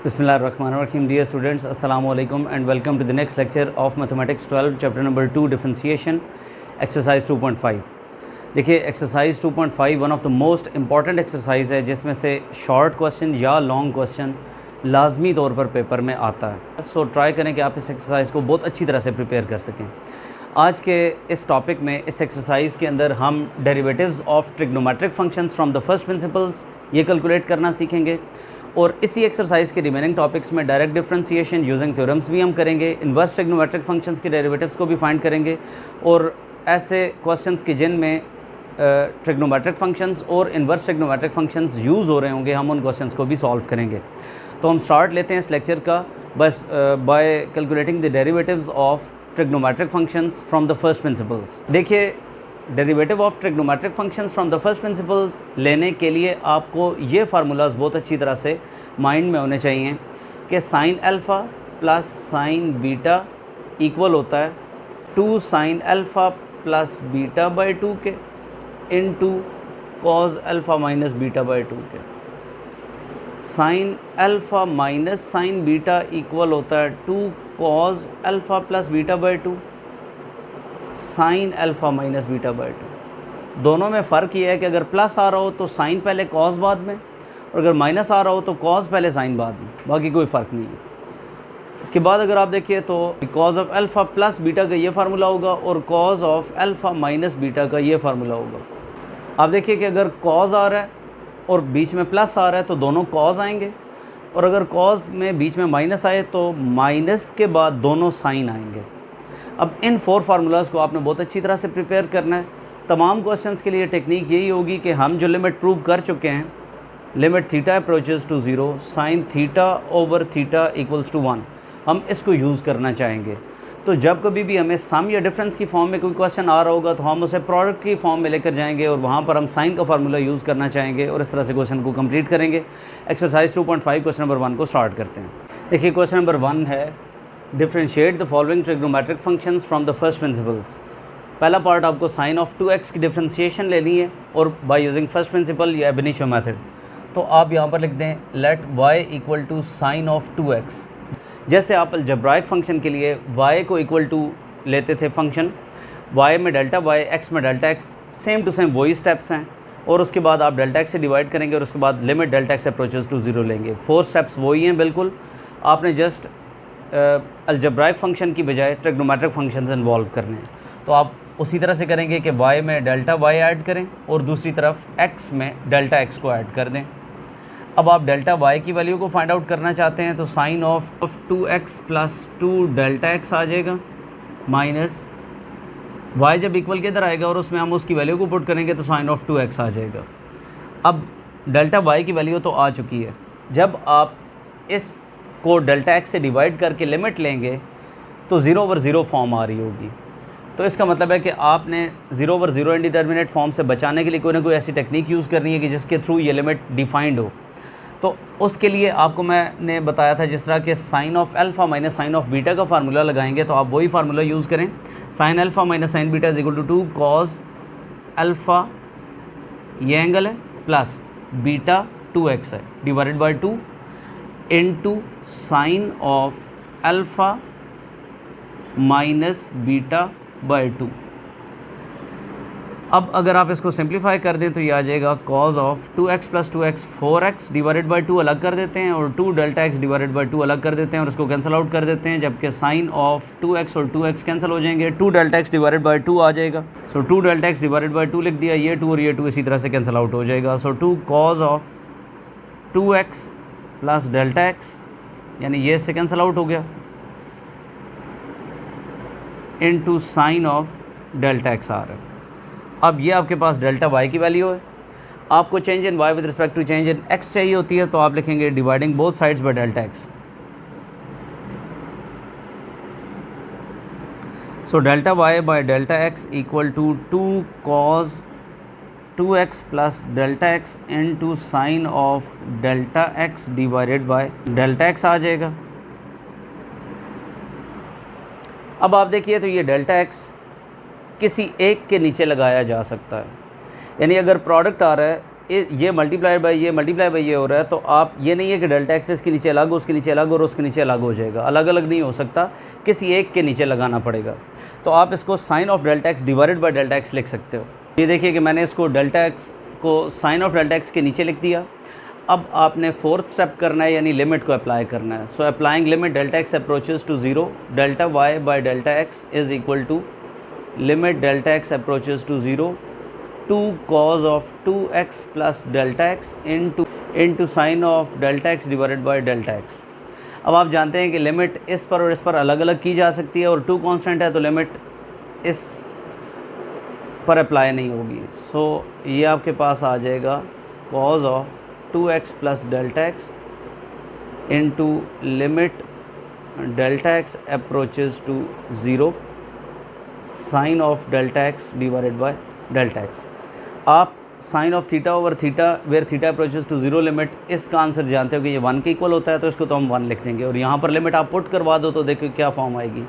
Bismillahirrahmanirrahim. Dear students, Assalamu alaikum and welcome to the next lecture of Mathematics 12 chapter number 2 differentiation exercise 2.5. देखिए exercise 2.5 one of the most important exercise है जिसमें से short question या long question लाजमी तौर पर paper में आता है। सो ट्राई करें कि आप इस एक्सरसाइज को बहुत अच्छी तरह से प्रिपेयर कर सकें। आज के इस टॉपिक में इस एक्सरसाइज के अंदर हम derivatives of trigonometric functions from the first principles ये कैलकुलेट करना सीखेंगे और इसी एक्सरसाइज के रिमेनिंग टॉपिक्स में डायरेक्ट डिफरेंशिएशन यूजिंग थ्योरम्स भी हम करेंगे, इन्वर्स ट्रिग्नोमेट्रिक फंक्शंस के डेरिवेटिव्स को भी फाइंड करेंगे और ऐसे क्वेश्चंस के जिनमें ट्रिग्नोमेट्रिक फंक्शंस और इन्वर्स ट्रिग्नोमेट्रिक फंक्शंस यूज़ हो रहे होंगे हम उन क्वेश्चंस को भी सॉल्व करेंगे। तो हम स्टार्ट लेते हैं इस लेक्चर का बस by calculating the derivatives of trigonometric functions from the first principles. देखिए derivative of trigonometric functions from the first principles लेने के लिए आपको ये फार्मूलाज बहुत अच्छी तरह से माइंड में होने चाहिए कि sine alpha plus sign beta equal होता है 2 sine alpha plus beta by 2 के into cause alpha minus beta by 2 के। Sign alpha minus sine beta equal होता है 2 cos alpha plus beta by 2 sign alpha minus beta by 2। दोनों में फ़र्क ये है कि अगर प्लस आ रहा हो तो साइन पहले कॉज बाद में और अगर माइनस आ रहा हो तो कॉज पहले साइन बाद में, बाकी कोई फ़र्क नहीं है। इसके बाद अगर आप देखिए तो cause of alpha plus beta का ये फार्मूला होगा और cause of alpha minus beta का ये फार्मूला होगा। आप देखिए कि अगर कॉज आ रहा है और बीच में प्लस आ रहा है तो दोनों कॉज आएंगे और अगर कॉज में बीच में माइनस आए तो माइनस के बाद दोनों साइन आएंगे। अब इन 4 फार्मूलाज़ को आपने बहुत अच्छी तरह से प्रिपेयर करना है। तमाम क्वेश्चंस के लिए टेक्निक यही होगी कि हम जो लिमिट प्रूव कर चुके हैं, limit theta approaches to 0 sine theta over theta equals to 1, हम इसको यूज़ करना चाहेंगे। तो जब कभी भी हमें सम या डिफरेंस की फॉर्म में कोई क्वेश्चन आ रहा होगा तो हम उसे प्रोडक्ट की फॉर्म में लेकर जाएंगे और वहाँ पर हम साइन का फार्मूला यूज़ करना चाहेंगे और इस तरह से क्वेश्चन को कंप्लीट करेंगे। एक्सरसाइज 2.5 क्वेश्चन नंबर 1 को स्टार्ट करते हैं। देखिए क्वेश्चन नंबर 1 है differentiate the following trigonometric functions from the first principles. पहला पार्ट आपको साइन ऑफ 2x की डिफरेंशिएशन लेनी है और बाय यूजिंग फर्स्ट प्रिंसिपल या एब इनिशियो मेथड। तो आप यहाँ पर लिख दें let y equal to sine of 2x। जैसे आप अलजेब्राइक फंक्शन के लिए y को इक्वल टू लेते थे फंक्शन, y में डेल्टा y, x में delta x, same to same वही स्टेप्स हैं और उसके बाद आप डेल्टा x से डिवाइड करेंगे और उसके बाद limit delta x approaches to 0 लेंगे। 4 स्टेप्स वही हैं बिल्कुल। आपने जस्ट अलजेब्राइक फंक्शन की बजाय ट्रिग्नोमेट्रिक फंक्शंस इन्वॉल्व करने हैं। तो आप उसी तरह से करेंगे कि y में डेल्टा y ऐड करें और दूसरी तरफ x में डेल्टा x को ऐड कर दें। अब आप डेल्टा y की वैल्यू को फाइंड आउट करना चाहते हैं तो sine of 2x plus 2 delta x आ जाएगा माइनस y जब इक्वल के इधर आएगा और उसमें हम उसकी वैल्यू को पुट करेंगे तो साइन ऑफ 2x आ जाएगा। अब डेल्टा y की वैल्यू तो आ चुकी है। जब आप इस को डेल्टा x से डिवाइड करके लिमिट लेंगे तो 0 ओवर 0 फॉर्म आ रही होगी। तो इसका मतलब है कि आपने 0 ओवर 0 इंडिटर्मिनेट फॉर्म से बचाने के लिए कोई ना कोई ऐसी टेक्निक यूज़ करनी है कि जिसके थ्रू ये लिमिट डिफाइंड हो। तो उसके लिए आपको मैंने बताया था जिस तरह के sine of alpha minus sine of beta का फार्मूला लगाएंगे तो आप वही फार्मूला यूज़ करें। Sine alpha minus sine beta is equal to 2 cos alpha ये एंगल है प्लस बीटा 2x है divided by 2 into sine of alpha minus beta by 2। अब अगर आप इसको सिंप्लीफाई कर दें तो ये आ जाएगा cause of 2x plus 2x 4x divided by 2 अलग कर देते हैं और 2 डेल्टा x डिवाइडेड बाई 2 अलग कर देते हैं और इसको कैंसिल आउट कर देते हैं, जबकि साइन ऑफ 2x और 2x कैंसिल हो जाएंगे, 2 डेल्टा x डिवाइडेड बाई 2 आ जाएगा। So 2 delta x divided by 2 लिख दिया, ये 2 और ये 2 इसी तरह से कैंसिल आउट हो जाएगा। So 2 cos of 2x plus delta x यानी ये इससे कैंसिल आउट हो गया into sine of delta x आ रहा है। अब ये आपके पास डेल्टा y की वैल्यू है। आपको change in y with respect to change in x चाहिए होती है तो आप लिखेंगे dividing both sides by delta x। So delta y by delta x equal to 2 cos 2x plus delta x into sine of delta x divided by delta x आ जाएगा। अब आप देखिए तो ये डेल्टा x किसी एक के नीचे लगाया जा सकता है, यानी अगर प्रोडक्ट आ रहा है ये मल्टीप्लाई बाई ये हो रहा है, तो आप ये नहीं है कि डेल्टा एक्स इसके नीचे अलग, उसके नीचे अलग और उसके नीचे अलग हो जाएगा, अलग अलग नहीं हो सकता, किसी एक के नीचे लगाना पड़ेगा। तो आप इसको sine of delta x divided by delta x लिख सकते हो। ये देखिए कि मैंने इसको डेल्टा एक्स को साइन ऑफ डेल्टा एक्स के नीचे लिख दिया। अब आपने फोर्थ स्टेप करना है, यानी लिमिट को अप्लाई करना है। So applying limit delta x approaches to 0, delta y by delta x is equal to limit delta x approaches to 0 2 cos of 2x plus delta x into sine of delta x divided by delta x. अब आप जानते हैं कि limit इस पर और इस पर अलग अलग की जा सकती है, और 2 कांस्टेंट है तो लिमिट इस पर अप्लाई नहीं होगी। सो ये आपके पास आ जाएगा cos of 2x plus delta x into limit delta x approaches to 0 sine of delta x divided by delta x. आप sine of theta over theta where theta approaches to 0 limit, इसका answer जानते हो कि ये 1 के equal होता है, तो इसको तो हम 1 लिख देंगे। और यहाँ पर लिमिट आप पुट करवा दो तो देखो क्या फॉर्म आएगी।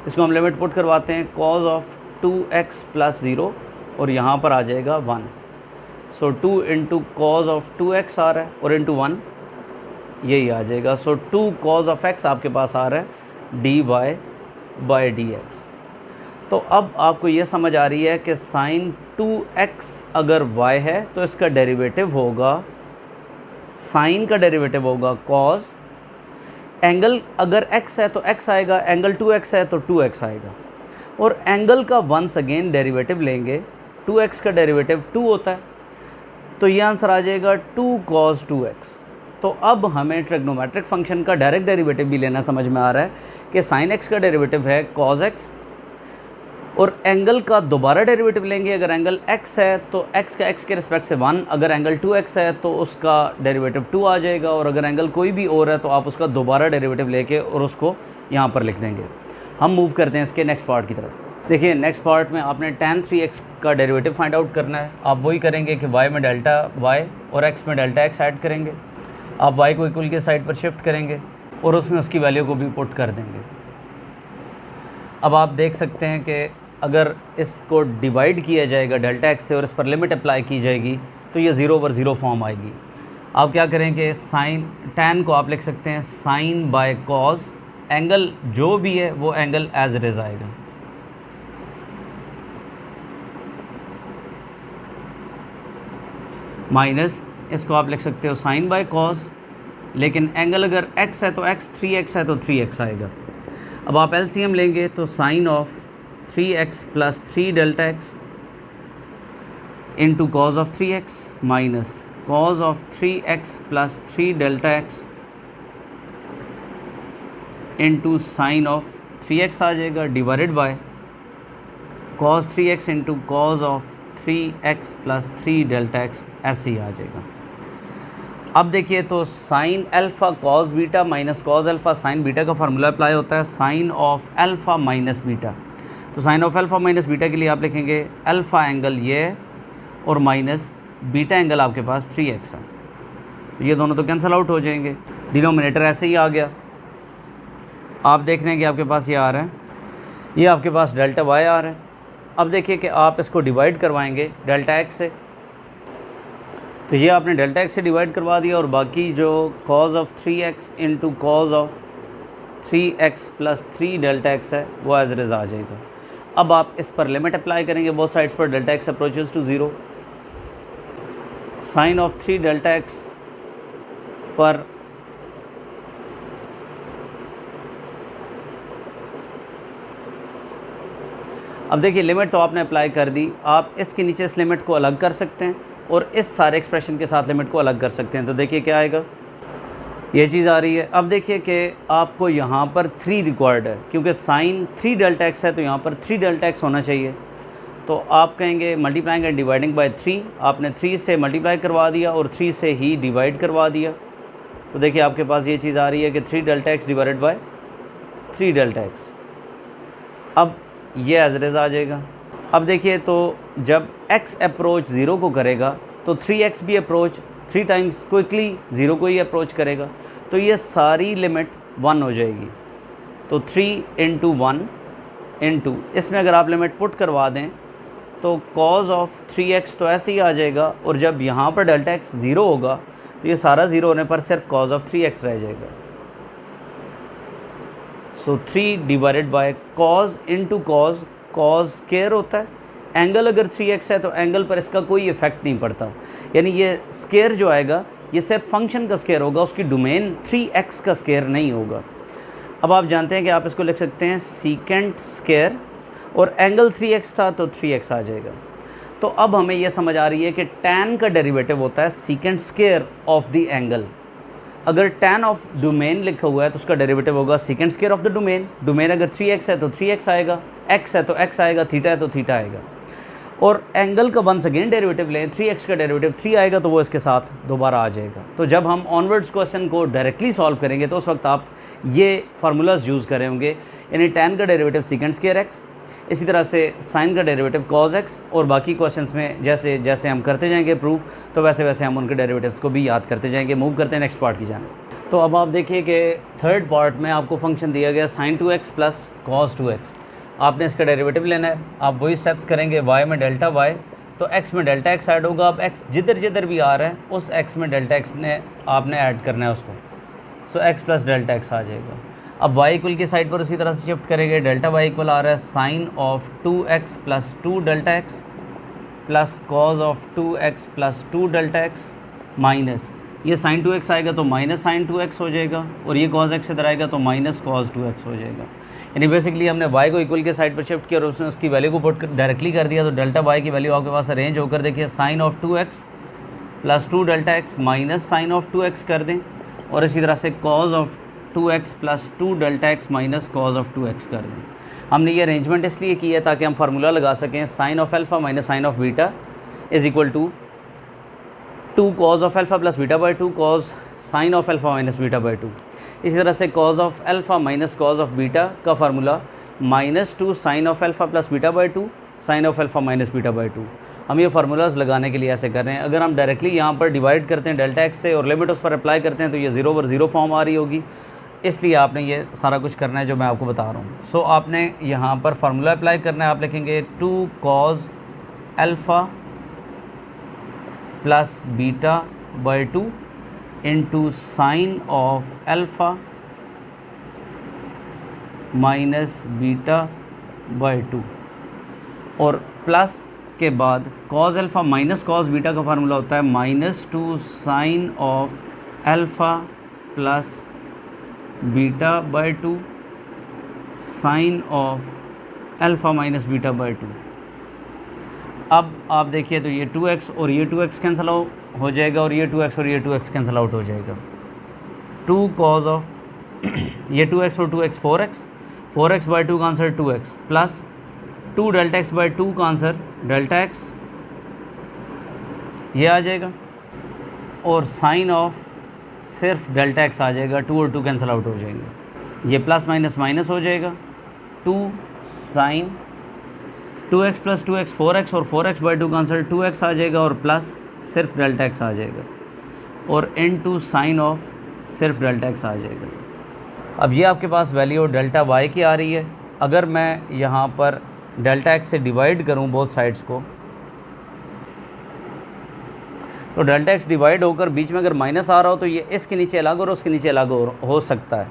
इसको हम लिमिट पुट करवाते हैं cos ऑफ 2x प्लस 0 और यहाँ पर आ जाएगा 1। सो 2 इंटू कॉज ऑफ 2x आ रहा है और इंटू 1 यही आ जाएगा। सो 2 cos ऑफ x आपके पास आ रहा है dy बाई dx। तो अब आपको ये समझ आ रही है कि साइन 2x अगर y है तो इसका डेरिवेटिव होगा, साइन का डेरिवेटिव होगा cos। एंगल अगर x है तो x आएगा, एंगल 2x है तो 2x आएगा, और एंगल का वंस अगेन डेरिवेटिव लेंगे। 2x का डेरिवेटिव 2 होता है, तो ये आंसर आ जाएगा 2 cos 2x। तो अब हमें ट्रिग्नोमेट्रिक फंक्शन का डायरेक्ट डेरिवेटिव भी लेना समझ में आ रहा है कि साइन x का डेरिवेटिव है cos x, और एंगल का दोबारा डेरिवेटिव लेंगे। अगर एंगल x है तो x का x के रिस्पेक्ट से 1, अगर एंगल 2x है तो उसका डेरिवेटिव 2 आ जाएगा, और अगर एंगल कोई भी और है तो आप उसका दोबारा डेरिवेटिव लेके और उसको यहाँ पर लिख देंगे। हम मूव करते हैं इसके नेक्स्ट पार्ट की तरफ। देखिए नेक्स्ट पार्ट में आपने tan 3x का डेरिवेटिव फाइंड आउट करना है। आप वही करेंगे कि y में डेल्टा y और x में डेल्टा x ऐड करेंगे। आप y को इक्वल के साइड पर शिफ्ट करेंगे और उसमें उसकी वैल्यू को भी पुट कर देंगे। अब आप देख सकते हैं कि अगर इसको डिवाइड किया जाएगा डेल्टा एक्स से और इस पर लिमिट अप्लाई की जाएगी तो ये 0 ओवर 0 फॉर्म आएगी। आप क्या करेंगे, साइन टैन को आप लिख सकते हैं साइन बाय कॉज, एंगल जो भी है वो एंगल एज इट इज़ आएगा। माइनस इसको आप लिख सकते हो साइन बाय कॉज, लेकिन एंगल अगर x है तो x, 3x है तो 3x आएगा। अब आप एलसीएम लेंगे तो sine of 3x plus 3 delta x into cos of 3x minus cos of 3x plus 3 delta x into sine of 3x आ जाएगा divided by cos 3x into cos of 3x plus 3 delta x, ऐसे ही आ जाएगा। अब देखिए तो sine alpha cos beta minus cos alpha sine beta का फार्मूला अप्लाई होता है sine of alpha minus beta. तो sine of alpha minus beta के लिए आप लिखेंगे अल्फ़ा एंगल ये और माइनस बीटा एंगल आपके पास 3x है, तो ये दोनों तो कैंसिल आउट हो जाएंगे। डिनोमिनेटर ऐसे ही आ गया। आप देख रहे हैं कि आपके पास ये आ रहा है, ये आपके पास डेल्टा y आ रहा है। अब देखिए कि आप इसको डिवाइड करवाएंगे डेल्टा x से, तो ये आपने डेल्टा x से डिवाइड करवा दिया, और बाकी जो cos of 3x into cos of 3x plus 3 delta x है वो एज इट इज़ आ जाएगा। अब आप इस पर लिमिट अप्लाई करेंगे बोथ साइड्स पर, delta x approaches to 0, sine of 3 delta x पर अब देखिए लिमिट तो आपने अप्लाई कर दी। आप इसके नीचे इस लिमिट को अलग कर सकते हैं और इस सारे एक्सप्रेशन के साथ लिमिट को अलग कर सकते हैं। तो देखिए क्या आएगा, ये चीज़ आ रही है। अब देखिए कि आपको यहाँ पर 3 रिक्वायर्ड है, क्योंकि साइन 3 डेल्टा एक्स है तो यहाँ पर 3 डेल्टा एक्स होना चाहिए। तो आप कहेंगे मल्टीप्लाइंग एंड डिवाइडिंग बाय 3, आपने 3 से मल्टीप्लाई करवा दिया और 3 से ही डिवाइड करवा दिया। तो देखिए आपके पास ये चीज़ आ रही है कि 3 delta x divided by 3 delta x. अब ये एज इट इज़ आ जाएगा। अब देखिए तो जब x अप्रोच 0 को करेगा तो 3x भी अप्रोच 3 टाइम्स क्विकली 0 को ही अप्रोच करेगा, तो ये सारी लिमिट 1 हो जाएगी। तो 3 इंटू 1 इंटू इसमें अगर आप लिमिट पुट करवा दें तो कॉज ऑफ 3x तो ऐसे ही आ जाएगा, और जब यहाँ पर डेल्टा x 0 होगा तो ये सारा 0 होने पर सिर्फ कॉज ऑफ 3x रह जाएगा। सो 3 divided by cause into cos, cause square होता है। एंगल अगर 3x है तो एंगल पर इसका कोई इफेक्ट नहीं पड़ता, यानी ये स्केयर जो आएगा ये सिर्फ फंक्शन का स्केयर होगा, उसकी डोमेन 3x का स्केयर नहीं होगा। अब आप जानते हैं कि आप इसको लिख सकते हैं सीकेंट स्केयर, और एंगल 3x था तो 3x आ जाएगा। तो अब हमें यह समझ आ रही है कि tan का डेरिवेटिव होता है secant square of the angle. अगर tan ऑफ डोमेन लिखा हुआ है तो उसका डेरिवेटिव होगा secant square of the domain. Domain अगर 3x है तो 3x आएगा, x है तो x आएगा, थीटा है तो थीटा आएगा। और एंगल का वंस अगेन डेरिवेटिव लें, 3x का डेरिवेटिव 3 आएगा तो वो इसके साथ दोबारा आ जाएगा। तो जब हम ऑनवर्ड्स क्वेश्चन को डायरेक्टली सॉल्व करेंगे तो उस वक्त आप ये फार्मूलाज यूज़ करें होंगे, यानी tan का डेरिवेटिव सीकेंट स्केयर x, इसी तरह से साइन का डेरिवेटिव cos x, और बाकी क्वेश्चंस में जैसे जैसे हम करते जाएंगे प्रूफ, तो वैसे वैसे हम उनके डेरिवेटिव्स को भी याद करते जाएंगे। मूव करते हैं नेक्स्ट पार्ट की जाने। तो अब आप देखिए कि थर्ड पार्ट में आपको फंक्शन दिया गया sin 2x plus cos 2x। आपने इसका डेरिवेटिव लेना है। आप वही स्टेप्स करेंगे, y में डेल्टा y, तो x में डेल्टा x ऐड होगा। अब x जिधर जिधर भी आ रहा है उस x में डेल्टा x ने आपने ऐड करना है उसको, सो x प्लस डेल्टा x आ जाएगा। अब y इक्वल की साइड पर उसी तरह से शिफ्ट करेंगे। डेल्टा y इक्वल आ रहा है sine of 2x plus 2 delta x plus cos of 2x plus 2 delta x minus ये साइन 2x आएगा तो माइनस साइन 2x हो जाएगा, और ये कॉज x इधर आएगा तो माइनस कॉज 2x हो जाएगा। यानी बेसिकली हमने y को इक्वल के साइड पर शिफ्ट किया और उसने उसकी वैल्यू को पुट डायरेक्टली कर दिया, तो डेल्टा y की वैल्यू आपके पास अरेंज होकर देखिए sine of 2x plus 2 delta x minus sine of 2x कर दें, और इसी तरह से cos of 2x plus 2 delta x minus cos of 2x कर दें। हमने ये अरेंजमेंट इसलिए की है ताकि हम फार्मूला लगा सकें, sine of alpha minus sine of beta is equal to 2 cos of alpha plus beta by 2 cos sine of alpha minus beta by 2। इसी तरह से cos of alpha minus cos of beta का formula minus 2 sine of alpha plus beta by 2 sine of alpha minus beta by 2। हम ये formulas लगाने के लिए ऐसे कर रहे हैं। अगर हम डायरेक्टली यहाँ पर डिवाइड करते हैं डेल्टा x से और लिमिट उस पर अप्लाई करते हैं तो ये 0 ओवर 0 फॉर्म आ रही होगी, इसलिए आपने ये सारा कुछ करना है जो मैं आपको बता रहा हूँ। सो आपने यहाँ पर फार्मूला अप्लाई करना है। आप लिखेंगे 2 cos alpha plus beta by 2 into sine of alpha minus beta by 2, और प्लस के बाद cos alpha minus cos beta का फार्मूला होता है minus 2 sine of alpha plus beta by 2 sine of alpha minus beta by 2। अब आप देखिए तो ये 2x और ये 2x कैंसिल हो जाएगा, और ये 2x और ये 2x कैंसिल आउट हो जाएगा। 2 कॉज ऑफ ये 2x और 2x 4x बाई 2 का answer 2x plus 2 delta x by 2 का आंसर डेल्टा x ये आ जाएगा, और साइन ऑफ सिर्फ डेल्टा x आ जाएगा। 2 और 2 कैंसिल आउट हो जाएंगे, ये प्लस माइनस माइनस हो जाएगा। 2 sine 2x plus 2x 4x और 4x बाई 2 का आंसर 2x आ जाएगा, और प्लस सिर्फ डेल्टा x आ जाएगा, और इनटू साइन ऑफ सिर्फ डेल्टा x आ जाएगा। अब ये आपके पास वैल्यू डेल्टा y की आ रही है। अगर मैं यहाँ पर डेल्टा x से डिवाइड करूँ बोथ साइड्स को, तो डेल्टा x डिवाइड होकर बीच में अगर माइनस आ रहा हो तो ये इसके नीचे अलग और उसके नीचे अलग हो सकता है,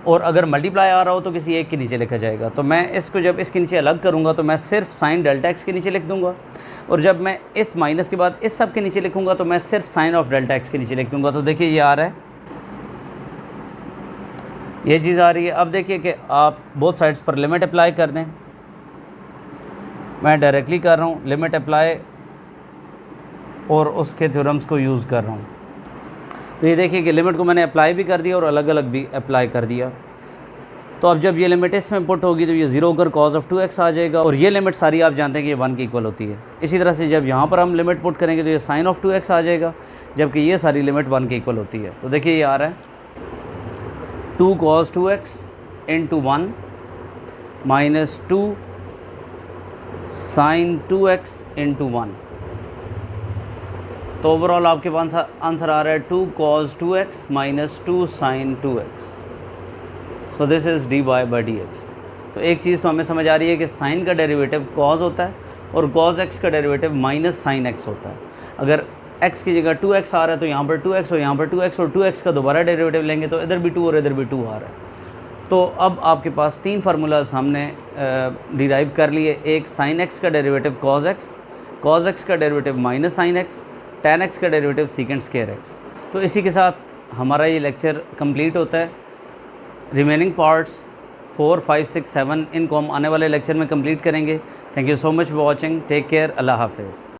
और अगर मल्टीप्लाई आ रहा हो तो किसी एक के नीचे लिखा जाएगा। तो मैं इसको जब इसके नीचे अलग करूँगा तो मैं सिर्फ साइन डेल्टा x के नीचे लिख दूँगा, और जब मैं इस माइनस के बाद इस सब के नीचे लिखूँगा तो मैं सिर्फ साइन ऑफ डेल्टा x के नीचे लिख दूँगा। तो देखिए ये आ रहा है, ये चीज़ आ रही है। अब देखिए कि आप बोथ साइड्स पर लिमिट अप्लाई कर दें। मैं डायरेक्टली कर रहा हूँ लिमिट अप्लाई, और उसके थ्योरम्स को यूज़ कर रहा हूँ। तो ये देखिए कि लिमिट को मैंने अप्लाई भी कर दिया और अलग अलग भी अप्लाई कर दिया। तो अब जब ये लिमिट इसमें पुट होगी तो ये 0 होकर कॉज ऑफ 2x आ जाएगा, और ये लिमिट सारी आप जानते हैं कि ये 1 के इक्वल होती है। इसी तरह से जब यहाँ पर हम लिमिट पुट करेंगे तो ये साइन ऑफ 2x आ जाएगा, जबकि ये सारी लिमिट 1 के इक्वल होती है। तो देखिए ये आ रहा है 2 cos 2x into 1 minus 2 sine 2x into 1। तो ओवरऑल आपके पास आंसर आ रहा है 2 cos 2x minus 2 sine 2x। So this is dy by dx। तो एक चीज़ तो हमें समझ आ रही है कि साइन का डेरिवेटिव cos होता है, और कॉज एक्स का डेरिवेटिव माइनस साइन एक्स होता है। अगर x की जगह 2x आ रहा है तो यहाँ पर 2x और यहाँ पर 2x और 2x का दोबारा डेरिवेटिव लेंगे तो इधर भी 2 और इधर भी 2 आ रहा है। तो अब आपके पास 3 फार्मूलाज हमने डिराइव कर लिए। एक साइन एक्स का डेरिवेटिव कॉज एक्स का derivative minus sine x, tan x का डेरिवेटिव सीकेंट स्क्वायर एक्स। तो इसी के साथ हमारा ये लेक्चर कंप्लीट होता है। रिमेनिंग पार्ट्स 4, 5, 6, 7 इनको हम आने वाले लेक्चर में कंप्लीट करेंगे। Thank you so much for watching. Take care. अल्लाह हाफिज़।